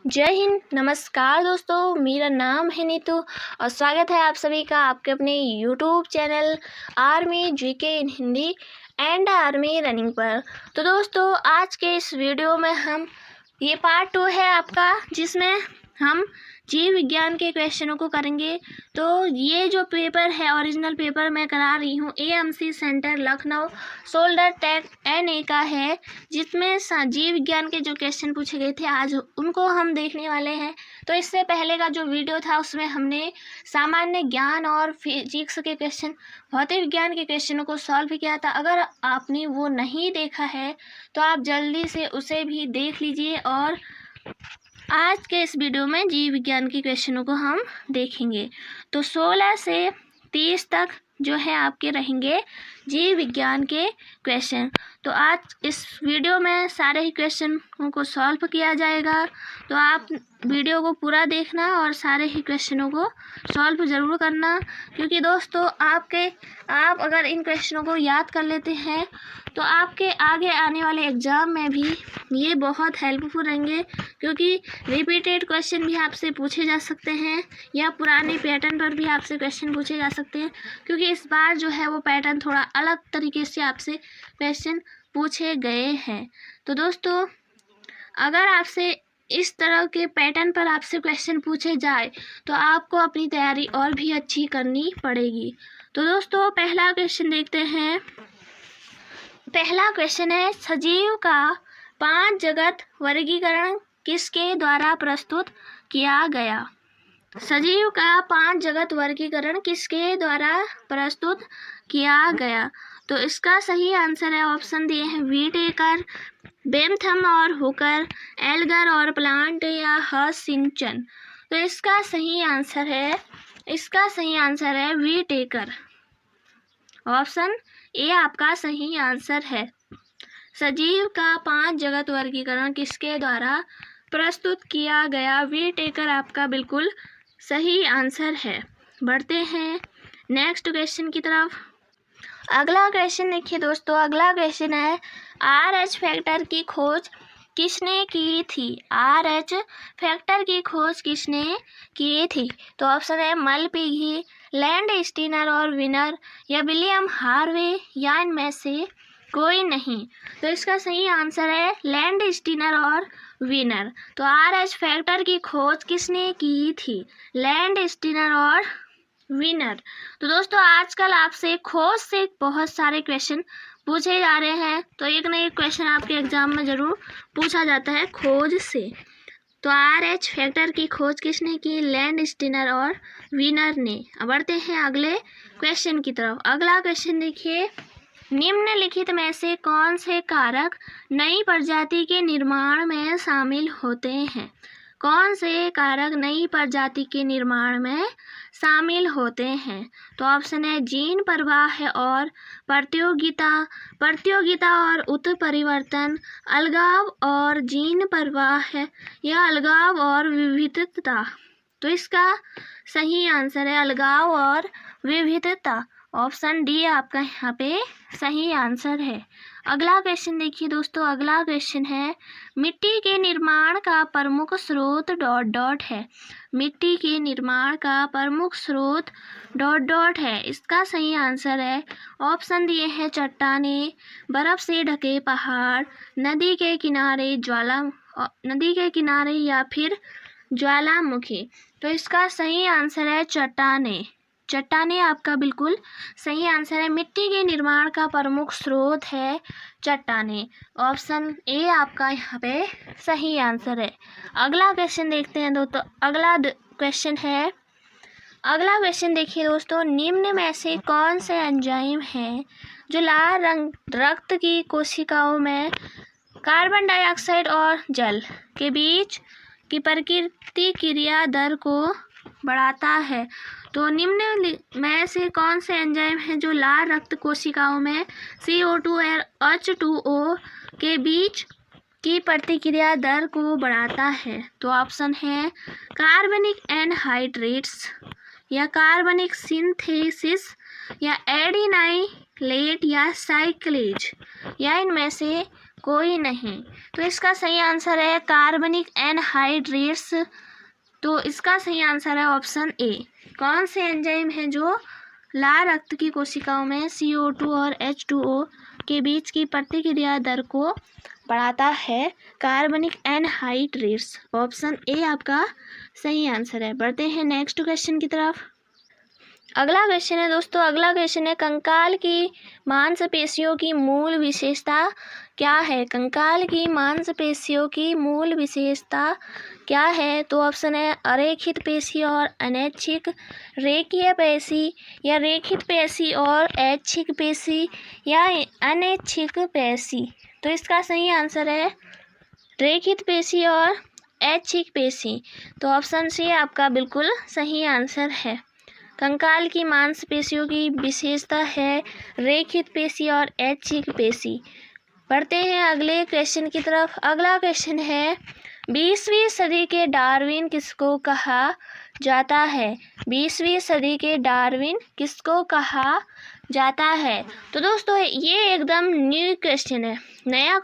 जय हिंद, नमस्कार दोस्तों। मेरा नाम है नीतू और स्वागत है आप सभी का आपके अपने YouTube channel army GK in Hindi and army running पर। तो दोस्तों, आज के इस वीडियो में हम ये पार्ट 2 है आपका, जिसमें हम जीव विज्ञान के क्वेश्चनों को करेंगे। तो ये जो पेपर है, ओरिजिनल पेपर मैं करा रही हूँ एएमसी सेंटर लखनऊ शोल्डर टेक NA का है, जिसमें जीव विज्ञान के जो क्वेश्चन पूछे गए थे आज उनको हम देखने वाले हैं। तो इससे पहले का जो वीडियो था उसमें हमने सामान्य ज्ञान और फिजिक्स के क्वेश्चन, भौतिक विज्ञान के क्वेश्चनों को सॉल्व किया था। अगर आपने वो नहीं देखा है तो आप जल्दी से उसे भी देख लीजिए। और आज के इस वीडियो में जीव विज्ञान के क्वेश्चनों को हम देखेंगे। तो 16 से 30 तक जो है आपके रहेंगे जीव विज्ञान के क्वेश्चन। तो आज इस वीडियो में सारे ही क्वेश्चनों को सॉल्व किया जाएगा। तो आप वीडियो को पूरा देखना और सारे ही क्वेश्चनों को सॉल्व ज़रूर करना, क्योंकि दोस्तों आप अगर इन क्वेश्चनों को याद कर लेते हैं तो आपके आगे आने वाले एग्ज़ाम में भी ये बहुत हेल्पफुल रहेंगे, क्योंकि रिपीटेड क्वेश्चन भी आपसे पूछे जा सकते हैं या पुराने पैटर्न पर भी आपसे क्वेश्चन पूछे जा सकते हैं, क्योंकि इस बार जो है वो पैटर्न थोड़ा अलग तरीके से आपसे क्वेश्चन पूछे गए हैं। तो दोस्तों, अगर आपसे इस तरह के पैटर्न पर आपसे क्वेश्चन पूछे जाए तो आपको अपनी तैयारी और भी अच्छी करनी पड़ेगी। तो दोस्तों, पहला क्वेश्चन देखते हैं। पहला क्वेश्चन है, सजीव का 5 जगत वर्गीकरण किसके द्वारा प्रस्तुत किया गया? सजीव का 5 जगत वर्गीकरण किसके द्वारा प्रस्तुत किया गया? तो इसका सही आंसर है, ऑप्शन दिए हैं व्हीटेकर, बेंथम और हुकर, एल्गर और प्लांट या हचिंसन। तो इसका सही आंसर है व्हीटेकर। ऑप्शन ए आपका सही आंसर है। सजीव का 5 जगत वर्गीकरण किसके द्वारा प्रस्तुत किया गया? व्हीटेकर आपका बिल्कुल सही आंसर है। बढ़ते हैं नेक्स्ट क्वेश्चन की तरफ। अगला क्वेश्चन देखिए दोस्तों, अगला क्वेश्चन है, RH फैक्टर की खोज किसने की थी? RH फैक्टर की खोज किसने की थी? तो ऑप्शन है मलपिघी, लैंड स्टीनर और विनर, या विलियम हार्वे, या इनमें से कोई नहीं। तो इसका सही आंसर है लैंड स्टीनर और विनर। तो RH फैक्टर की खोज किसने की थी? लैंड स्टीनर और विनर। तो दोस्तों, आजकल आपसे खोज से बहुत सारे क्वेश्चन पूछे जा रहे हैं, तो एक ना एक क्वेश्चन आपके एग्जाम में ज़रूर पूछा जाता है खोज से। तो RH फैक्टर की खोज किसने की? लैंड स्टीनर और विनर ने। अब बढ़ते हैं अगले क्वेश्चन की तरफ। अगला क्वेश्चन देखिए, निम्नलिखित में से कौन से कारक नई प्रजाति के निर्माण में शामिल होते हैं? कौन से कारक नई प्रजाति के निर्माण में शामिल होते हैं? तो ऑप्शन है जीन प्रवाह और प्रतियोगिता और उत्परिवर्तन, अलगाव और जीन प्रवाह, या अलगाव और विविधता। तो इसका सही आंसर है अलगाव और विविधता। ऑप्शन डी आपका यहाँ पे सही आंसर है। अगला क्वेश्चन देखिए दोस्तों, अगला क्वेश्चन है, मिट्टी के निर्माण का प्रमुख स्रोत ... है। मिट्टी के निर्माण का प्रमुख स्रोत ... है। इसका सही आंसर है, ऑप्शन दिए हैं चट्टानें, बर्फ से ढके पहाड़, नदी के किनारे या फिर ज्वालामुखी। तो इसका सही आंसर है चट्टानें आपका बिल्कुल सही आंसर है। मिट्टी के निर्माण का प्रमुख स्रोत है चट्टानें। ऑप्शन ए आपका यहाँ पे सही आंसर है। अगला क्वेश्चन देखते हैं दोस्तों। अगला क्वेश्चन देखिए दोस्तों, निम्न में से कौन से एंजाइम हैं जो लाल रक्त की कोशिकाओं में कार्बन डाइऑक्साइड और जल के बीच की प्रतिक्रिया दर को बढ़ाता है? तो निम्न में से कौन से एंजाइम हैं जो लाल रक्त कोशिकाओं में CO2 और H2O के बीच की प्रतिक्रिया दर को बढ़ाता है? तो ऑप्शन है कार्बनिक एनहाइड्रेट्स, या कार्बनिक सिंथेसिस, या एडिनाइलेट, या साइक्लेज, या इनमें से कोई नहीं। तो इसका सही आंसर है कार्बनिक एनहाइड्रेट्स। तो इसका सही आंसर है ऑप्शन ए। कौन से एंजाइम है जो लाल रक्त की कोशिकाओं में CO2 और H2O के बीच की प्रतिक्रिया दर को बढ़ाता है? कार्बनिक एनहाइड्रेट्स। ऑप्शन ए आपका सही आंसर है। बढ़ते हैं नेक्स्ट क्वेश्चन की तरफ। अगला क्वेश्चन है दोस्तों, अगला क्वेश्चन है कंकाल की मांसपेशियों की मूल विशेषता क्या है? कंकाल की मांसपेशियों की मूल विशेषता क्या है? तो ऑप्शन है अरेखित पेशी और अनैच्छिक, रेखीय पेशी या रेखित पेशी और ऐच्छिक पेशी या अनैच्छिक पेशी। तो इसका सही आंसर है रेखित पेशी और ऐच्छिक पेशी। तो ऑप्शन सी आपका बिल्कुल सही आंसर है। कंकाल की मांसपेशियों की विशेषता है रेखित पेशी और ऐच्छिक पेशी। बढ़ते हैं अगले क्वेश्चन की तरफ। अगला क्वेश्चन है 20वीं सदी के डार्विन किसको कहा जाता है? 20वीं सदी के डार्विन किसको कहा जाता है? तो दोस्तों ये एकदम न्यू क्वेश्चन है, नया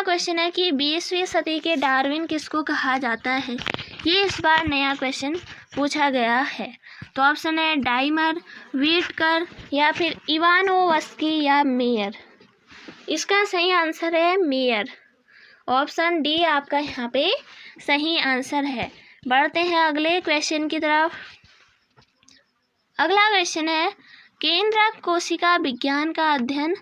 क्वेश्चन है कि 20वीं सदी के डार्विन किसको कहा जाता है। ये इस बार नया क्वेश्चन पूछा गया है। तो ऑप्शन है डाइमर, व्हिटकर या फिर इवानोवस्की या मेयर। इसका सही आंसर है मेयर। ऑप्शन डी आपका यहाँ पे सही आंसर है। बढ़ते हैं अगले क्वेश्चन की तरफ। अगला क्वेश्चन है केंद्रक कोशिका विज्ञान का अध्ययन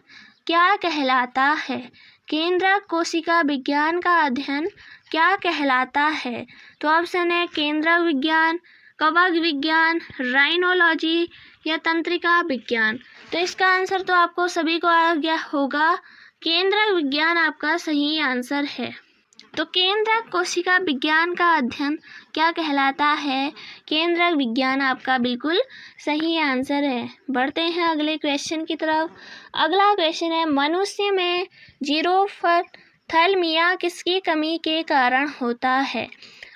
क्या कहलाता है? केंद्रक कोशिका विज्ञान का अध्ययन क्या कहलाता है? तो ऑप्शन है केंद्रक विज्ञान, कवक विज्ञान, राइनोलॉजी या तंत्रिका विज्ञान। तो इसका आंसर तो आपको सभी को आ गया होगा, केंद्रक विज्ञान आपका सही आंसर है। तो केंद्रक कोशिका विज्ञान का अध्ययन क्या कहलाता है? केंद्रक विज्ञान आपका बिल्कुल सही आंसर है। बढ़ते हैं अगले क्वेश्चन की तरफ। अगला क्वेश्चन है मनुष्य में जीरोफ्थैल्मिया किसकी कमी के कारण होता है?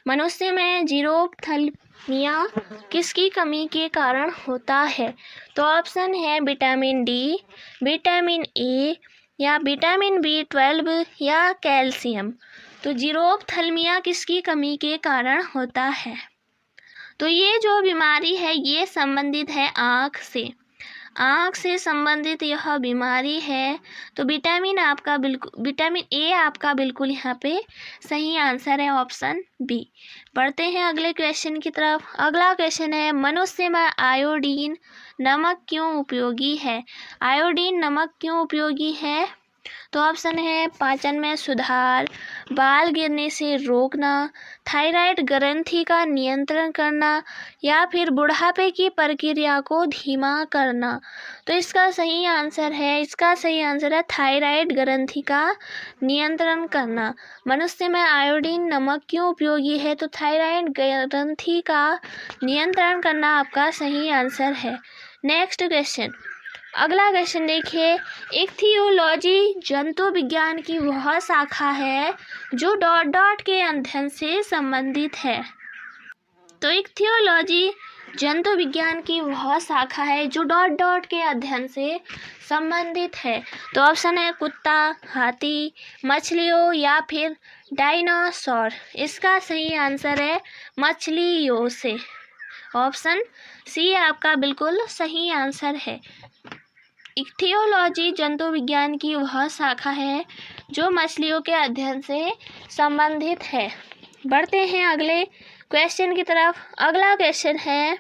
मनुष्य में जीरोफ्थैल्मिया किसकी कमी के कारण होता है? तो ऑप्शन है विटामिन डी, विटामिन ए या विटामिन B12 या कैल्शियम। तो जीरोफ्थैल्मिया किसकी कमी के कारण होता है? तो ये जो बीमारी है ये संबंधित है आँख से संबंधित यह बीमारी है। तो विटामिन ए आपका बिल्कुल यहाँ पे सही आंसर है, ऑप्शन बी। बढ़ते हैं अगले क्वेश्चन की तरफ। अगला क्वेश्चन है मनुष्य में आयोडीन नमक क्यों उपयोगी है? आयोडीन नमक क्यों उपयोगी है? तो ऑप्शन है पाचन में सुधार, बाल गिरने से रोकना, थायराइड ग्रंथि का नियंत्रण करना या फिर बुढ़ापे की प्रक्रिया को धीमा करना। तो इसका सही आंसर है थायराइड ग्रंथि का नियंत्रण करना। मनुष्य में आयोडीन नमक क्यों उपयोगी है? तो थायराइड ग्रंथि का नियंत्रण करना आपका सही आंसर है। नेक्स्ट क्वेश्चन, अगला क्वेश्चन देखिए, इक्थियोलॉजी जंतु विज्ञान की वह शाखा है जो डॉट डॉट के अध्ययन से संबंधित है। तो इक्थियोलॉजी जंतु विज्ञान की वह शाखा है जो डॉट डॉट के अध्ययन से संबंधित है। तो ऑप्शन है कुत्ता, हाथी, मछलियों या फिर डायनासोर। इसका सही आंसर है मछलियों से। ऑप्शन सी आपका बिल्कुल सही आंसर है। इक्थियोलॉजी जंतु विज्ञान की वह शाखा है जो मछलियों के अध्ययन से संबंधित है। बढ़ते हैं अगले क्वेश्चन की तरफ। अगला क्वेश्चन है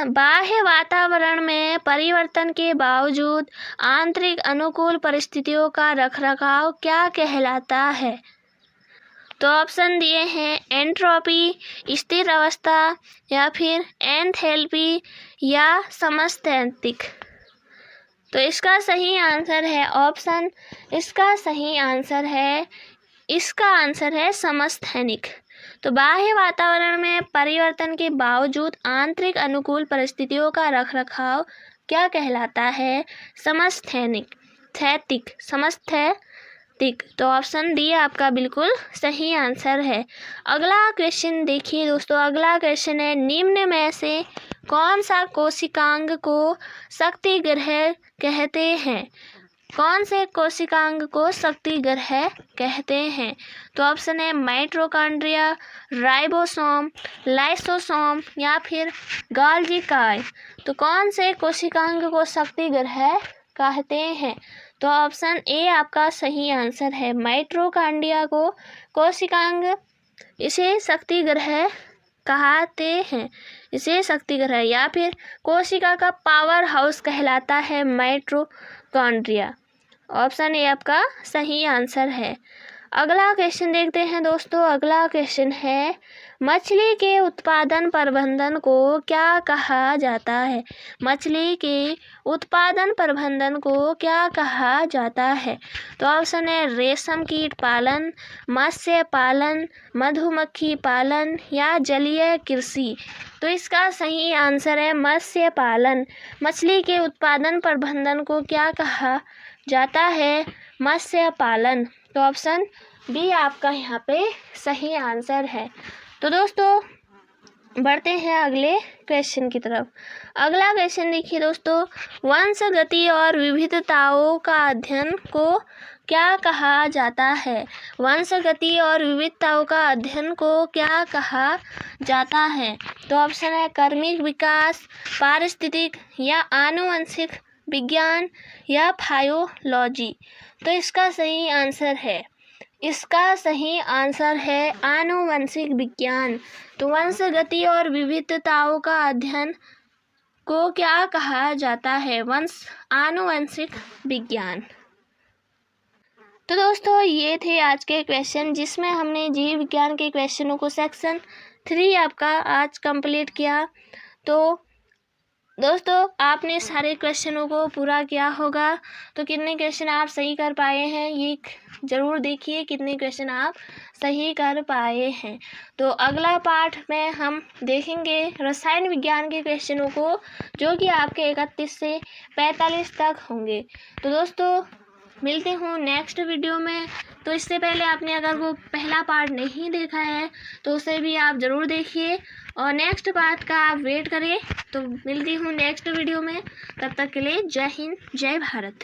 बाह्य वातावरण में परिवर्तन के बावजूद आंतरिक अनुकूल परिस्थितियों का रखरखाव क्या कहलाता है? तो ऑप्शन दिए हैं एंट्रोपी, स्थिर अवस्था या फिर एंथैल्पी या समस्थैतिक। तो इसका सही आंसर है इसका आंसर है समस्थैनिक। तो बाह्य वातावरण में परिवर्तन के बावजूद आंतरिक अनुकूल परिस्थितियों का रखरखाव क्या कहलाता है? समस्थैतिक। तो ऑप्शन डी आपका बिल्कुल सही आंसर है। अगला क्वेश्चन देखिए दोस्तों, अगला क्वेश्चन है निम्न में से कौन सा कोशिकांग को शक्ति ग्रह कहते हैं? कौन से कोशिकांग को शक्ति ग्रह कहते हैं? तो ऑप्शन है माइटोकॉन्ड्रिया, राइबोसोम, लाइसोसोम या फिर गोल्गी काय। तो कौन से कोशिकांग को शक्ति ग्रह कहते हैं? तो ऑप्शन ए आपका सही आंसर है, माइटोकॉन्ड्रिया को कोशिकांग इसे शक्ति ग्रह कहते हैं, इसे शक्ति ग्रह या फिर कोशिका का पावर हाउस कहलाता है माइटोकॉन्ड्रिया। ऑप्शन ए आपका सही आंसर है। अगला क्वेश्चन देखते हैं दोस्तों। अगला क्वेश्चन है, मछली के उत्पादन प्रबंधन को क्या कहा जाता है? मछली के उत्पादन प्रबंधन को क्या कहा जाता है? तो ऑप्शन है रेशम कीट पालन, मत्स्य पालन, मधुमक्खी पालन या जलीय कृषि। तो इसका सही आंसर है मत्स्य पालन। मछली के उत्पादन प्रबंधन को क्या कहा जाता है? मत्स्य पालन। तो ऑप्शन बी आपका यहाँ पे सही आंसर है। तो दोस्तों बढ़ते हैं अगले क्वेश्चन की तरफ। अगला क्वेश्चन देखिए दोस्तों, वंशगति और विविधताओं का अध्ययन को क्या कहा जाता है? वंशगति और विविधताओं का अध्ययन को क्या कहा जाता है? तो ऑप्शन है क्रमिक विकास, पारिस्थितिक या आनुवंशिक विज्ञान या बायोलॉजी। तो इसका सही आंसर है आनुवंशिक विज्ञान। तो वंशगति और विविधताओं का अध्ययन को क्या कहा जाता है? आनुवंशिक विज्ञान। तो दोस्तों ये थे आज के क्वेश्चन, जिसमें हमने जीव विज्ञान के क्वेश्चनों को सेक्शन 3 आपका आज कंप्लीट किया। तो दोस्तों आपने सारे क्वेश्चनों को पूरा किया होगा, तो कितने क्वेश्चन आप सही कर पाए हैं ये ज़रूर देखिए, कितने क्वेश्चन आप सही कर पाए हैं। तो अगला पार्ट में हम देखेंगे रसायन विज्ञान के क्वेश्चनों को, जो कि आपके 31 से 45 तक होंगे। तो दोस्तों मिलते हूँ नेक्स्ट वीडियो में। तो इससे पहले आपने अगर वो पहला पार्ट नहीं देखा है तो उसे भी आप ज़रूर देखिए, और नेक्स्ट पार्ट का आप वेट करें। तो मिलती हूँ नेक्स्ट वीडियो में, तब तक के लिए जय हिंद, जय भारत।